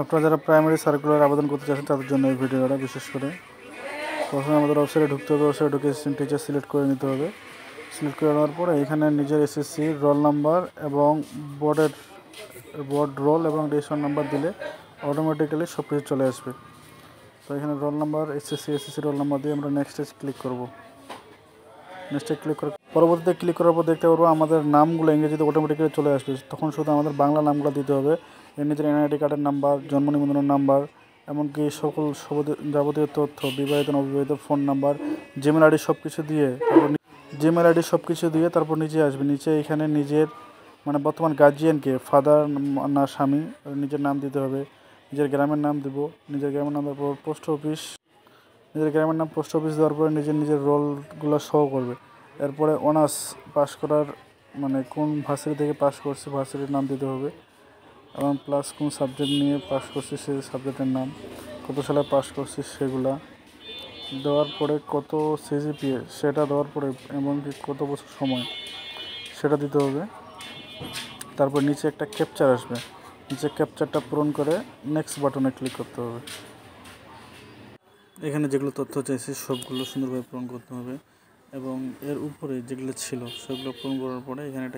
আপনারা যারা primary circular আবেদন করতে চাচ্ছেন তাদের জন্য এই ভিডিওটা বিশেষ করে। প্রথমে আমাদের ওয়েবসাইটে ঢুকতে হবে, ওয়েবসাইটে ঢুকে টিচার সিলেক্ট করে নিতে হবে। সিলেক্ট করে নেওয়ার পরে এখানে নিজের এসএসসি রোল নাম্বার এবং বোর্ড রোল এবং রেজিস্ট্রেশন নাম্বার দিলে অটোমেটিক্যালি সব কিছু চলে আসবে। তো এখানে roll number SSC roll number দিয়ে আমরা নেক্সটে ক্লিক করব। নেক্সটে ক্লিক করার পরবর্তীতে ক্লিক করার পর দেখতে পারবো আমাদের নামগুলো ইংরেজিতে অটোমেটিক্যালি চলে আসবে। তখন শুধু আমাদের বাংলা নামগুলো দিতে হবে, নিজের এনআইডি কার্ডের নাম্বার, জন্ম নিবন্ধনের নাম্বার, এমনকি সকল যাবতীয় তথ্য, বিবাহিত অবিবাহিত, ফোন নাম্বার, জিমেল আইডি সব কিছু দিয়ে তারপর নিচে আসবে। নিচে এখানে নিজের মানে বর্তমান গার্জিয়ানকে, ফাদার না স্বামী, নিজের নাম দিতে হবে। নিজের গ্রামের নাম দেব, নিজের গ্রামের নাম দেওয়ার পর পোস্ট অফিস দেওয়ার পরে নিজের রোলগুলো শো করবে। এরপরে অনার্স পাস করার মানে কোন ভার্সিটি থেকে পাস করছে ভার্সিটির নাম দিতে হবে, এবং প্লাস কোন সাবজেক্ট নিয়ে পাস করছি সেই সাবজেক্টের নাম, কত সালে পাস করছি সেগুলা দেওয়ার পরে, কত সিজিপিএ সেটা দেওয়ার পরে, এমনকি কত বছর সময় সেটা দিতে হবে। তারপর নিচে একটা ক্যাপচার আসবে, নিচে ক্যাপচারটা পূরণ করে নেক্সট বাটনে ক্লিক করতে হবে। এখানে যেগুলো তথ্য চাইছি সবগুলো সুন্দরভাবে পূরণ করতে হবে, এবং এর উপরে যেগুলো ছিল সেগুলো পূরণ করার পরে এখানে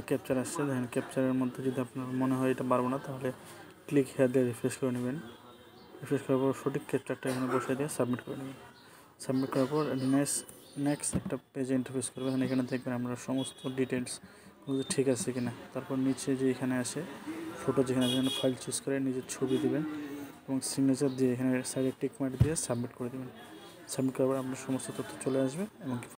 ক্যাপচার আসছে। দেখেন ক্যাপচারের মধ্যে যদি আপনার মনে হয় এটা পারবো না, তাহলে ক্লিক হেয়ার দিয়ে রিফ্রেশ করে নেবেন। রিফ্রেশ করার পর সঠিক ক্যাপচারটা এখানে বসিয়ে দিয়ে সাবমিট করে নেবেন। সাবমিট করার পর নেক্সট একটা পেজে ইন্টারফেস করবেন। এখানে দেখবেন আমরা সমস্ত ডিটেলস ঠিক আছে কিনা। তারপর নিচে যে এখানে আসে ফটো, যেখানে ফাইল চুজ করে নিজের ছবি দিবেন এবং সিগনেচার দিয়ে এখানে সাইডে টিক মার্ক দিয়ে সাবমিট করে দেবেন। সাবমিট করার পর আপনার সমস্ত তথ্য চলে আসবে এবং